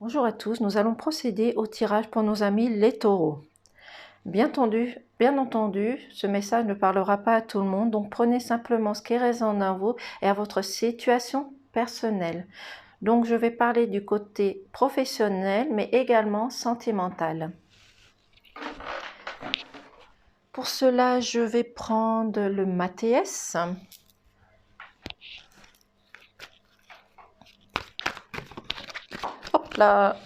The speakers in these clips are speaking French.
Bonjour à tous, nous allons procéder au tirage pour nos amis les taureaux. Bien entendu, ce message ne parlera pas à tout le monde, donc prenez simplement ce qui résonne en vous et à votre situation personnelle. Donc je vais parler du côté professionnel, mais également sentimental. Pour cela, je vais prendre le Mathias. Hop là!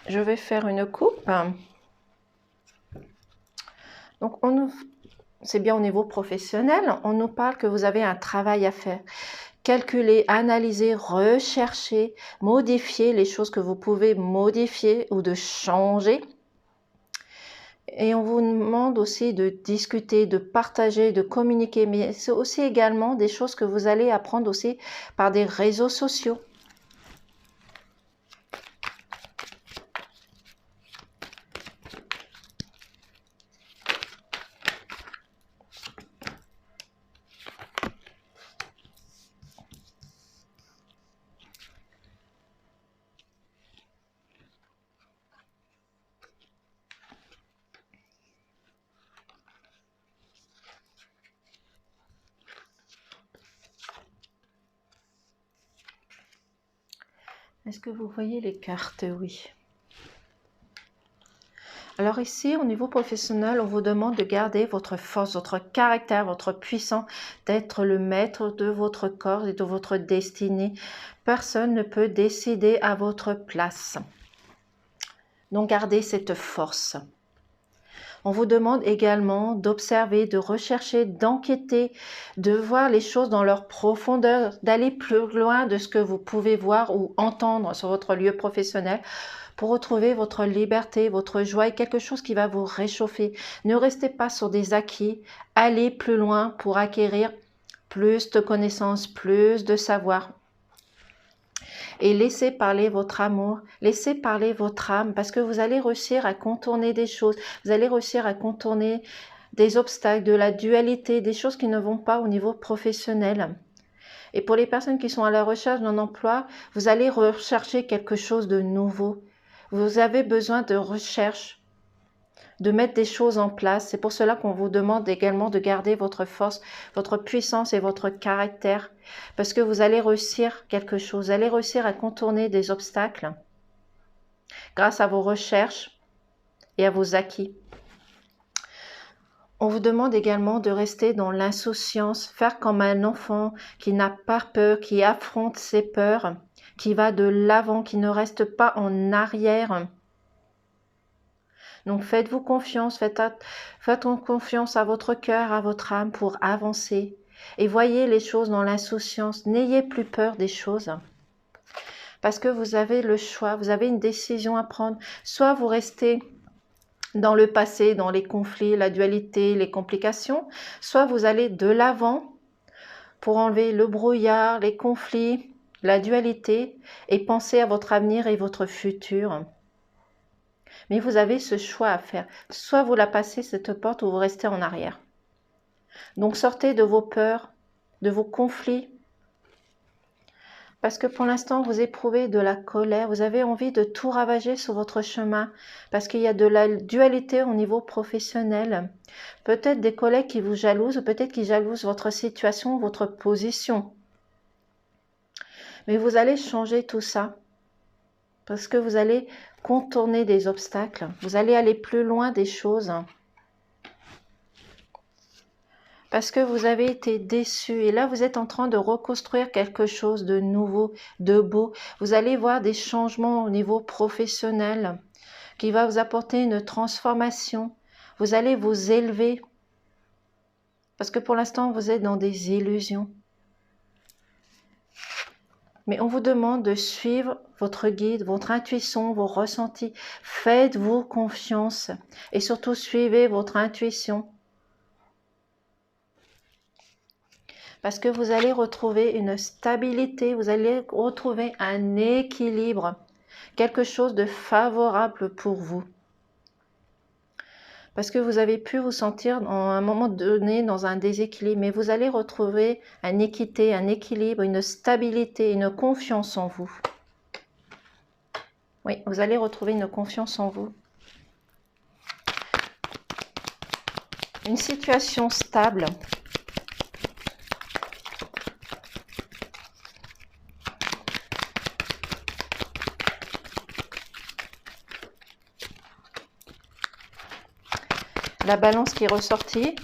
Je vais faire une coupe. Donc, c'est bien au niveau professionnel, on nous parle que vous avez un travail à faire. Calculer, analyser, rechercher, modifier les choses que vous pouvez modifier ou de changer. Et on vous demande aussi de discuter, de partager, de communiquer. Mais c'est aussi également des choses que vous allez apprendre aussi par des réseaux sociaux. Est-ce que vous voyez les cartes? Oui. Alors ici, au niveau professionnel, on vous demande de garder votre force, votre caractère, votre puissance, d'être le maître de votre corps et de votre destinée. Personne ne peut décider à votre place. Donc gardez cette force. On vous demande également d'observer, de rechercher, d'enquêter, de voir les choses dans leur profondeur, d'aller plus loin de ce que vous pouvez voir ou entendre sur votre lieu professionnel pour retrouver votre liberté, votre joie et quelque chose qui va vous réchauffer. Ne restez pas sur des acquis, allez plus loin pour acquérir plus de connaissances, plus de savoir. Et laissez parler votre amour, laissez parler votre âme, parce que vous allez réussir à contourner des choses, vous allez réussir à contourner des obstacles, de la dualité, des choses qui ne vont pas au niveau professionnel. Et pour les personnes qui sont à la recherche d'un emploi, vous allez rechercher quelque chose de nouveau. Vous avez besoin de recherche, de mettre des choses en place. C'est pour cela qu'on vous demande également de garder votre force, votre puissance et votre caractère. Parce que vous allez réussir quelque chose. Vous allez réussir à contourner des obstacles grâce à vos recherches et à vos acquis. On vous demande également de rester dans l'insouciance, faire comme un enfant qui n'a pas peur, qui affronte ses peurs, qui va de l'avant, qui ne reste pas en arrière. Donc faites-vous confiance, faites confiance à votre cœur, à votre âme pour avancer. Et voyez les choses dans l'insouciance. N'ayez plus peur des choses. Parce que vous avez le choix, vous avez une décision à prendre. Soit vous restez dans le passé, dans les conflits, la dualité, les complications. Soit vous allez de l'avant pour enlever le brouillard, les conflits, la dualité et penser à votre avenir et votre futur. Mais vous avez ce choix à faire. Soit vous la passez cette porte ou vous restez en arrière. Donc sortez de vos peurs, de vos conflits. Parce que pour l'instant, vous éprouvez de la colère. Vous avez envie de tout ravager sur votre chemin. Parce qu'il y a de la dualité au niveau professionnel. Peut-être des collègues qui vous jalousent ou peut-être qui jalousent votre situation, votre position. Mais vous allez changer tout ça. Parce que vous allez contourner des obstacles. Vous allez aller plus loin des choses. Parce que vous avez été déçu et là vous êtes en train de reconstruire quelque chose de nouveau, de beau. Vous allez voir des changements au niveau professionnel qui va vous apporter une transformation. Vous allez vous élever parce que pour l'instant vous êtes dans des illusions. Mais on vous demande de suivre votre guide, votre intuition, vos ressentis. Faites-vous confiance et surtout suivez votre intuition. Parce que vous allez retrouver une stabilité, vous allez retrouver un équilibre, quelque chose de favorable pour vous. parce que vous avez pu vous sentir à un moment donné dans un déséquilibre, mais vous allez retrouver une équité, un équilibre, une stabilité, une confiance en vous. Oui, vous allez retrouver une confiance en vous. Une situation stable. La balance qui est ressortie.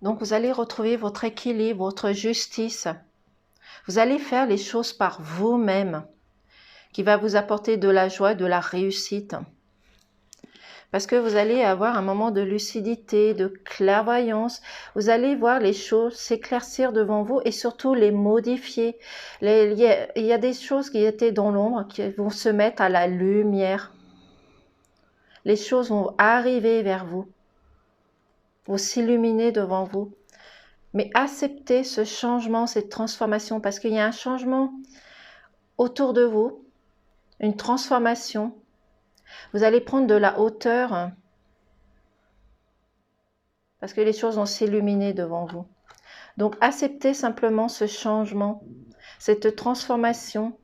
Donc, vous allez retrouver votre équilibre, votre justice. Vous allez faire les choses par vous-même, qui va vous apporter de la joie, de la réussite. Parce que vous allez avoir un moment de lucidité, de clairvoyance. Vous allez voir les choses s'éclaircir devant vous et surtout les modifier. Il y a des choses qui étaient dans l'ombre qui vont se mettre à la lumière. Les choses vont arriver vers vous. Vous s'illuminer devant vous. Mais acceptez ce changement, cette transformation, parce qu'il y a un changement autour de vous, une transformation. Vous allez prendre de la hauteur, parce que les choses vont s'illuminer devant vous. Donc acceptez simplement ce changement, cette transformation.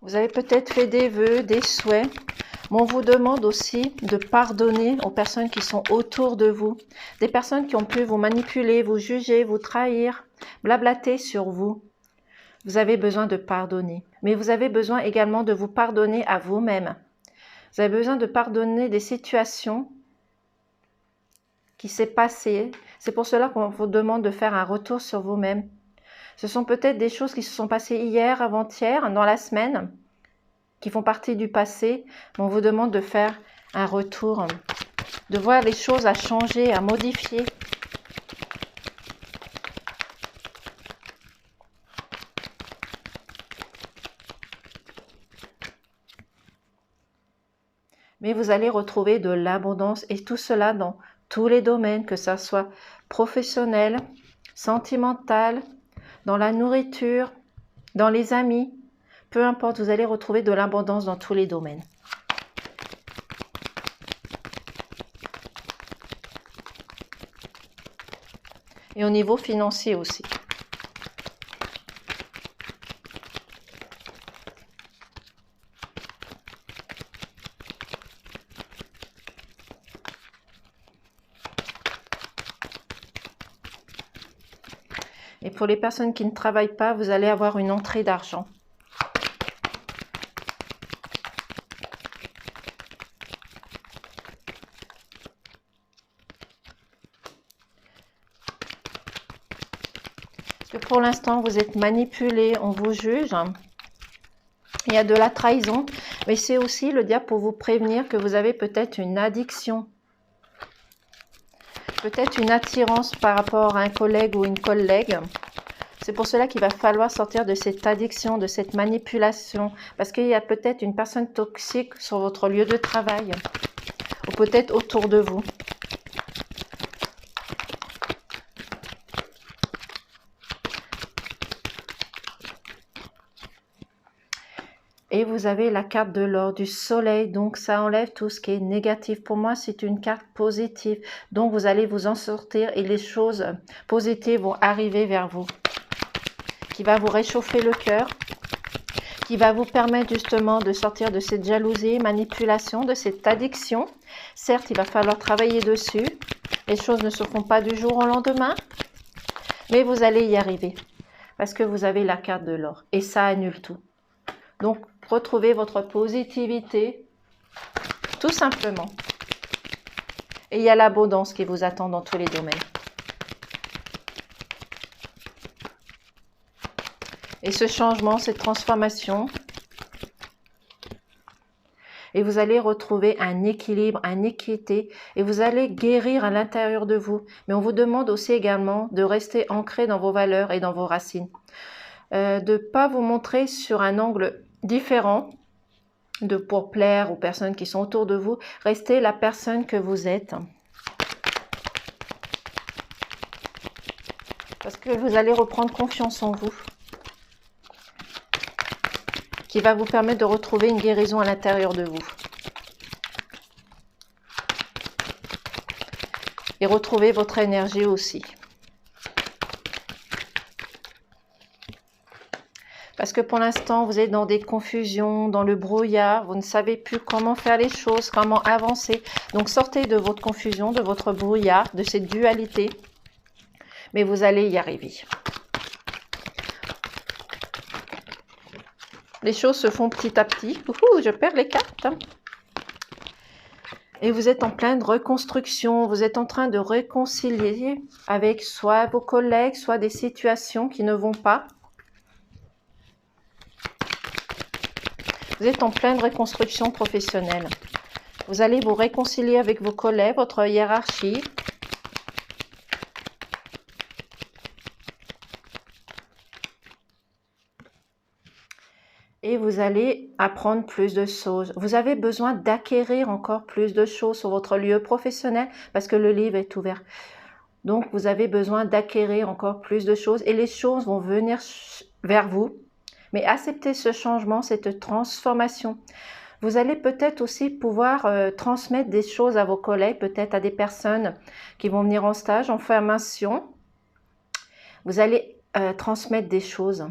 Vous avez peut-être fait des vœux, des souhaits, mais on vous demande aussi de pardonner aux personnes qui sont autour de vous, des personnes qui ont pu vous manipuler, vous juger, vous trahir, blablater sur vous. Vous avez besoin de pardonner, mais vous avez besoin également de vous pardonner à vous-même. Vous avez besoin de pardonner des situations qui s'est passées. C'est pour cela qu'on vous demande de faire un retour sur vous-même. Ce sont peut-être des choses qui se sont passées hier, avant-hier, dans la semaine, qui font partie du passé. On vous demande de faire un retour, de voir les choses à changer, à modifier. Mais vous allez retrouver de l'abondance et tout cela dans tous les domaines, que ce soit professionnel, sentimental, dans la nourriture, dans les amis, peu importe, vous allez retrouver de l'abondance dans tous les domaines. Et au niveau financier aussi. Et pour les personnes qui ne travaillent pas, vous allez avoir une entrée d'argent. Parce que pour l'instant, vous êtes manipulé, on vous juge. Il y a de la trahison, mais c'est aussi le diable pour vous prévenir que vous avez peut-être une addiction. Peut-être une attirance par rapport à un collègue ou une collègue. C'est pour cela qu'il va falloir sortir de cette addiction, de cette manipulation. Parce qu'il y a peut-être une personne toxique sur votre lieu de travail. Ou peut-être autour de vous. Et vous avez la carte de l'or, du soleil, donc ça enlève tout ce qui est négatif. Pour moi, c'est une carte positive. Donc vous allez vous en sortir et les choses positives vont arriver vers vous. Qui va vous réchauffer le cœur, qui va vous permettre justement de sortir de cette jalousie, manipulation, de cette addiction. Certes, il va falloir travailler dessus. Les choses ne se font pas du jour au lendemain, mais vous allez y arriver parce que vous avez la carte de l'or et ça annule tout. Donc, retrouvez votre positivité, tout simplement. Et il y a l'abondance qui vous attend dans tous les domaines. Et ce changement, cette transformation, et vous allez retrouver un équilibre, une équité, et vous allez guérir à l'intérieur de vous. Mais on vous demande aussi également de rester ancré dans vos valeurs et dans vos racines. De ne pas vous montrer sur un angle différent, pour plaire aux personnes qui sont autour de vous. Restez la personne que vous êtes. Parce que vous allez reprendre confiance en vous, qui va vous permettre de retrouver une guérison à l'intérieur de vous. Et retrouver votre énergie aussi. Parce que pour l'instant, vous êtes dans des confusions, dans le brouillard, vous ne savez plus comment faire les choses, comment avancer. Donc sortez de votre confusion, de votre brouillard, de cette dualité. Mais vous allez y arriver. Les choses se font petit à petit. Ouhou, je perds les cartes. Et vous êtes en pleine reconstruction. Vous êtes en train de réconcilier avec soit vos collègues, soit des situations qui ne vont pas. Vous êtes en pleine reconstruction professionnelle. Vous allez vous réconcilier avec vos collègues, votre hiérarchie. Et vous allez apprendre plus de choses. Vous avez besoin d'acquérir encore plus de choses sur votre lieu professionnel parce que le livre est ouvert. Donc, vous avez besoin d'acquérir encore plus de choses et les choses vont venir vers vous. Mais acceptez ce changement, cette transformation. Vous allez peut-être aussi pouvoir transmettre des choses à vos collègues, peut-être à des personnes qui vont venir en stage, en formation. Vous allez transmettre des choses.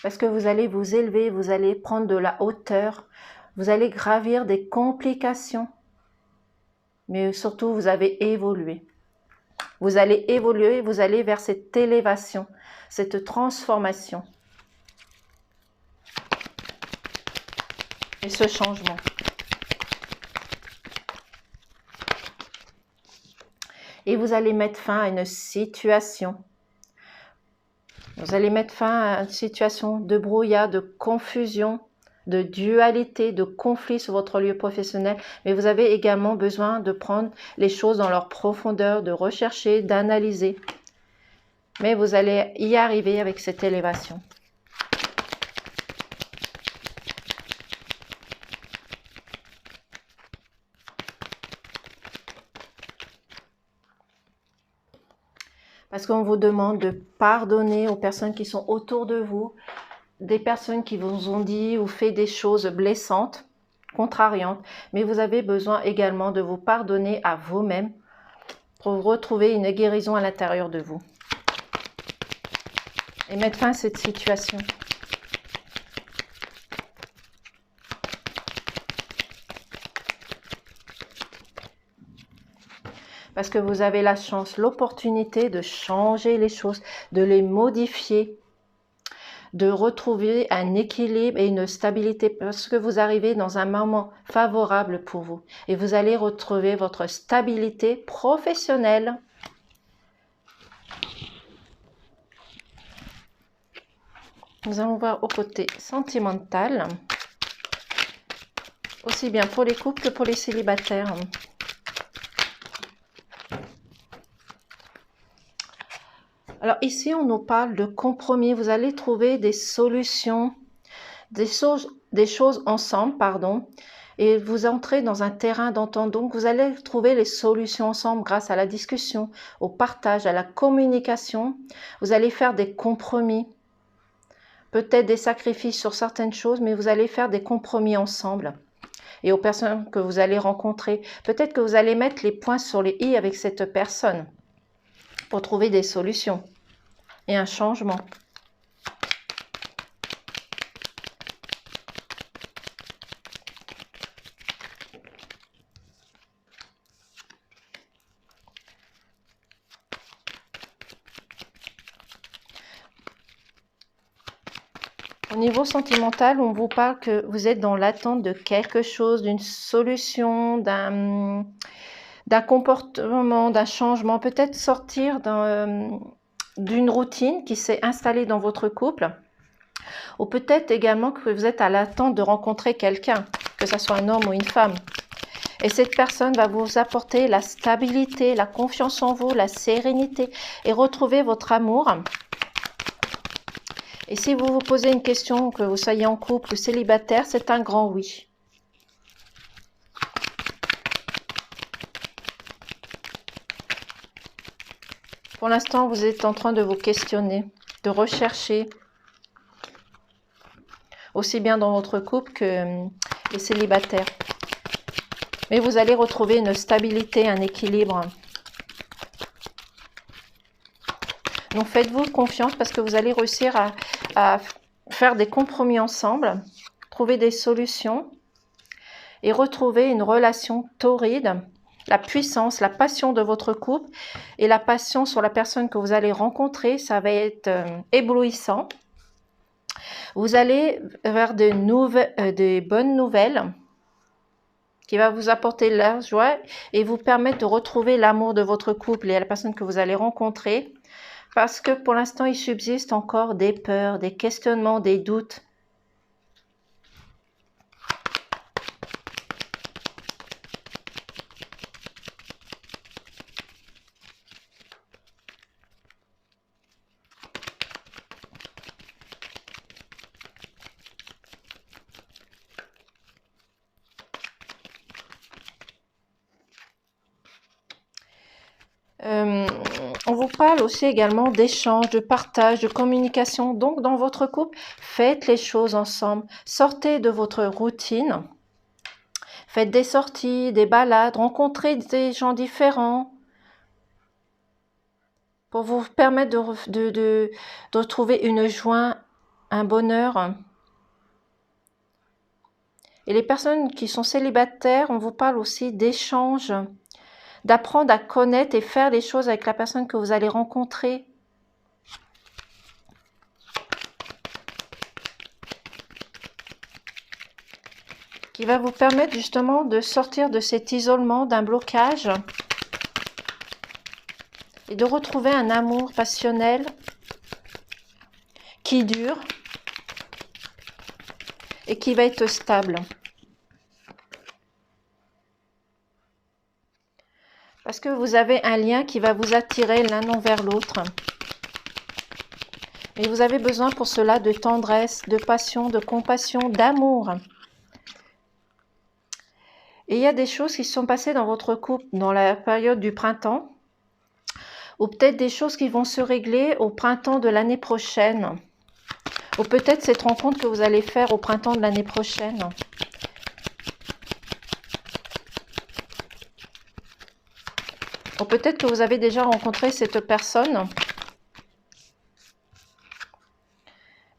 Parce que vous allez vous élever, vous allez prendre de la hauteur, vous allez gravir des complications. Mais surtout, vous avez évolué. Vous allez évoluer, vous allez vers cette élévation, cette transformation. Et ce changement. Et vous allez mettre fin à une situation. Vous allez mettre fin à une situation de brouillard, de confusion, de dualité, de conflit sur votre lieu professionnel. Mais vous avez également besoin de prendre les choses dans leur profondeur, de rechercher, d'analyser. Mais vous allez y arriver avec cette élévation. Parce qu'on vous demande de pardonner aux personnes qui sont autour de vous, des personnes qui vous ont dit ou fait des choses blessantes, contrariantes, mais vous avez besoin également de vous pardonner à vous-même pour retrouver une guérison à l'intérieur de vous. Et mettre fin à cette situation. Parce que vous avez la chance, l'opportunité de changer les choses, de les modifier, de retrouver un équilibre et une stabilité parce que vous arrivez dans un moment favorable pour vous. Et vous allez retrouver votre stabilité professionnelle. Nous allons voir au côté sentimental, aussi bien pour les couples que pour les célibataires. Alors ici, on nous parle de compromis. Vous allez trouver des solutions, des choses ensemble, pardon, et vous entrez dans un terrain d'entente. Donc, vous allez trouver les solutions ensemble grâce à la discussion, au partage, à la communication. Vous allez faire des compromis, peut-être des sacrifices sur certaines choses, mais vous allez faire des compromis ensemble. Et aux personnes que vous allez rencontrer, peut-être que vous allez mettre les points sur les i avec cette personne pour trouver des solutions et un changement. Au niveau sentimental, on vous parle que vous êtes dans l'attente de quelque chose, d'une solution, d'un comportement, d'un changement, peut-être sortir d'une routine qui s'est installée dans votre couple, ou peut-être également que vous êtes à l'attente de rencontrer quelqu'un, que ce soit un homme ou une femme. Et cette personne va vous apporter la stabilité, la confiance en vous, la sérénité et retrouver votre amour. Et si vous vous posez une question, que vous soyez en couple ou célibataire, c'est un grand oui. Pour l'instant, vous êtes en train de vous questionner, de rechercher, aussi bien dans votre couple que les célibataires. Mais vous allez retrouver une stabilité, un équilibre. Donc faites-vous confiance parce que vous allez réussir à faire des compromis ensemble, trouver des solutions et retrouver une relation torride, la puissance, la passion de votre couple et la passion sur la personne que vous allez rencontrer, ça va être éblouissant. Vous allez vers des bonnes nouvelles qui va vous apporter la joie et vous permettre de retrouver l'amour de votre couple et la personne que vous allez rencontrer. Parce que pour l'instant, il subsiste encore des peurs, des questionnements, des doutes. On vous parle aussi également d'échange, de partage, de communication. Donc, dans votre couple, faites les choses ensemble. Sortez de votre routine. Faites des sorties, des balades, rencontrez des gens différents pour vous permettre de retrouver une joie, un bonheur. Et les personnes qui sont célibataires, on vous parle aussi d'échange, d'apprendre à connaître et faire des choses avec la personne que vous allez rencontrer. Qui va vous permettre justement de sortir de cet isolement, d'un blocage et de retrouver un amour passionnel qui dure et qui va être stable. Parce que vous avez un lien qui va vous attirer l'un envers l'autre. Et vous avez besoin pour cela de tendresse, de passion, de compassion, d'amour. Et il y a des choses qui se sont passées dans votre couple dans la période du printemps, ou peut-être des choses qui vont se régler au printemps de l'année prochaine, ou peut-être cette rencontre que vous allez faire au printemps de l'année prochaine. Ou peut-être que vous avez déjà rencontré cette personne.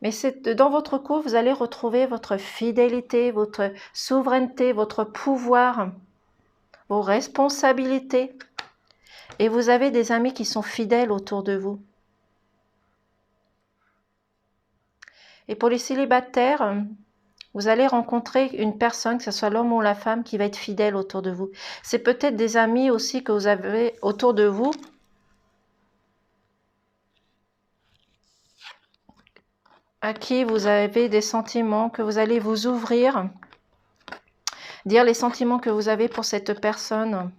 Mais c'est dans votre couple, vous allez retrouver votre fidélité, votre souveraineté, votre pouvoir, vos responsabilités. Et vous avez des amis qui sont fidèles autour de vous. Et pour les célibataires, vous allez rencontrer une personne, que ce soit l'homme ou la femme, qui va être fidèle autour de vous. C'est peut-être des amis aussi que vous avez autour de vous, à qui vous avez des sentiments, que vous allez vous ouvrir, dire les sentiments que vous avez pour cette personne.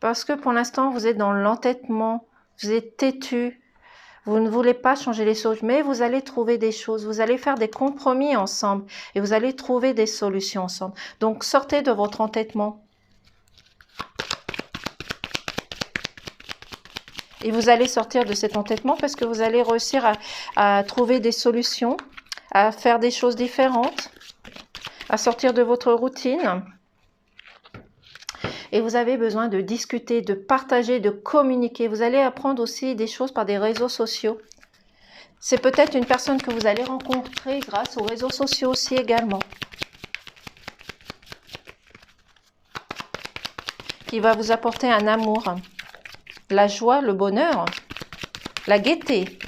Parce que pour l'instant, vous êtes dans l'entêtement, vous êtes têtu, vous ne voulez pas changer les choses, mais vous allez trouver des choses, vous allez faire des compromis ensemble et vous allez trouver des solutions ensemble. Donc, sortez de votre entêtement. Et vous allez sortir de cet entêtement parce que vous allez réussir à trouver des solutions, à faire des choses différentes, à sortir de votre routine. Et vous avez besoin de discuter, de partager, de communiquer. Vous allez apprendre aussi des choses par des réseaux sociaux. C'est peut-être une personne que vous allez rencontrer grâce aux réseaux sociaux aussi également. Qui va vous apporter un amour, la joie, le bonheur, la gaieté.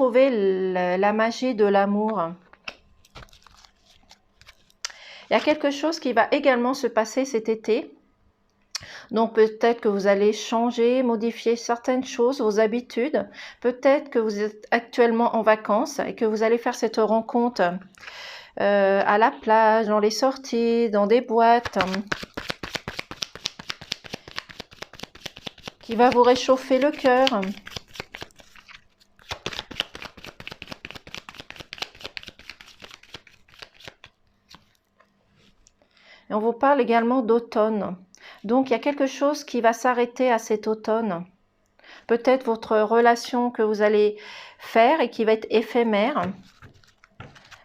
retrouver la magie de l'amour. Il y a quelque chose qui va également se passer cet été. Donc peut-être que vous allez changer, modifier certaines choses, vos habitudes. Peut-être que vous êtes actuellement en vacances et que vous allez faire cette rencontre à la plage, dans les sorties, dans des boîtes, qui va vous réchauffer le cœur. Et on vous parle également d'automne. Donc, il y a quelque chose qui va s'arrêter à cet automne. Peut-être votre relation que vous allez faire et qui va être éphémère.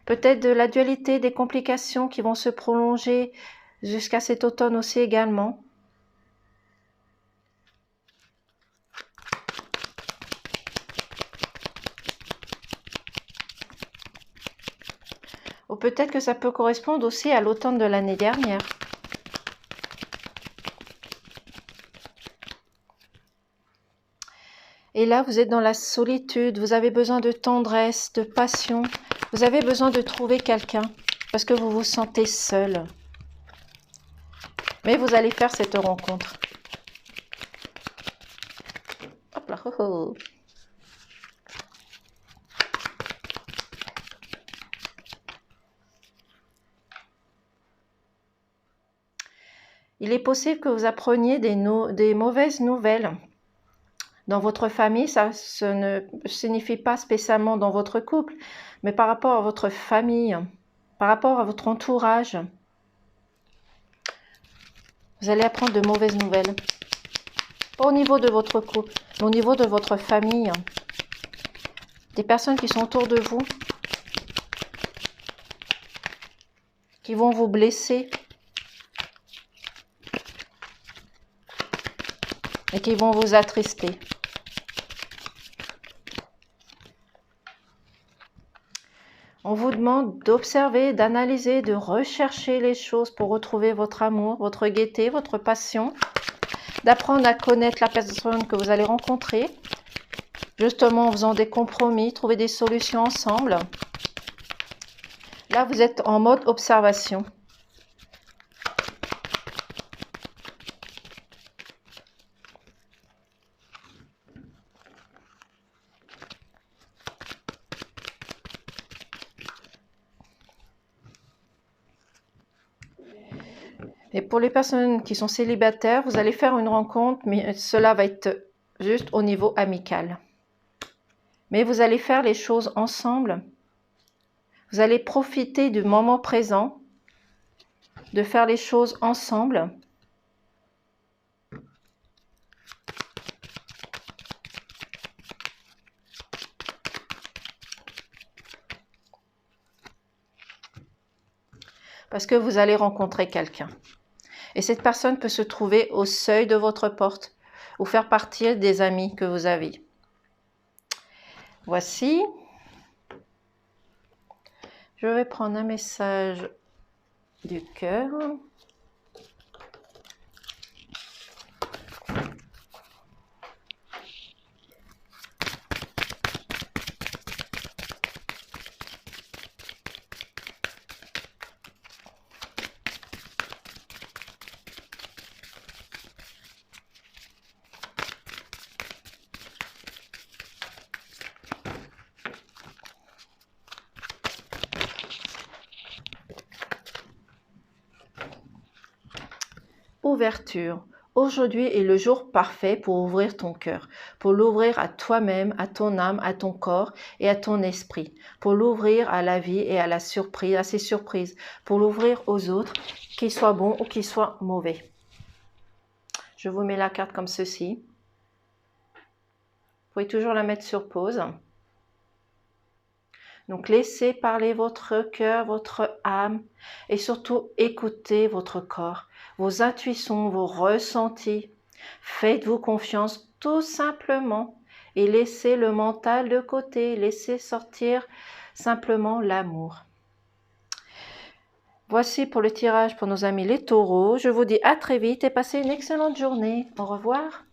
Peut-être de la dualité, des complications qui vont se prolonger jusqu'à cet automne aussi également. Ou peut-être que ça peut correspondre aussi à l'automne de l'année dernière. Et là, vous êtes dans la solitude, vous avez besoin de tendresse, de passion. Vous avez besoin de trouver quelqu'un parce que vous vous sentez seul. Mais vous allez faire cette rencontre. Hop là, oh oh. Il est possible que vous appreniez des mauvaises nouvelles. Dans votre famille, ça ne signifie pas spécialement dans votre couple, mais par rapport à votre famille, par rapport à votre entourage. Vous allez apprendre de mauvaises nouvelles. Pas au niveau de votre couple, mais au niveau de votre famille. Des personnes qui sont autour de vous, qui vont vous blesser et qui vont vous attrister. On vous demande d'observer, d'analyser, de rechercher les choses pour retrouver votre amour, votre gaieté, votre passion, d'apprendre à connaître la personne que vous allez rencontrer, justement en faisant des compromis, trouver des solutions ensemble. Là, vous êtes en mode observation. Et pour les personnes qui sont célibataires, vous allez faire une rencontre, mais cela va être juste au niveau amical. Mais vous allez faire les choses ensemble. Vous allez profiter du moment présent, de faire les choses ensemble. Parce que vous allez rencontrer quelqu'un. Et cette personne peut se trouver au seuil de votre porte ou faire partie des amis que vous avez. Voici. Je vais prendre un message du cœur. Ouverture. Aujourd'hui est le jour parfait pour ouvrir ton cœur, pour l'ouvrir à toi-même, à ton âme, à ton corps et à ton esprit, pour l'ouvrir à la vie et à la surprise, à ses surprises, pour l'ouvrir aux autres, qu'ils soient bons ou qu'ils soient mauvais. Je vous mets la carte comme ceci. Vous pouvez toujours la mettre sur pause. Donc laissez parler votre cœur, votre âme et surtout écoutez votre corps, vos intuitions, vos ressentis. Faites-vous confiance tout simplement et laissez le mental de côté, laissez sortir simplement l'amour. Voici pour le tirage pour nos amis les taureaux. Je vous dis à très vite et passez une excellente journée. Au revoir.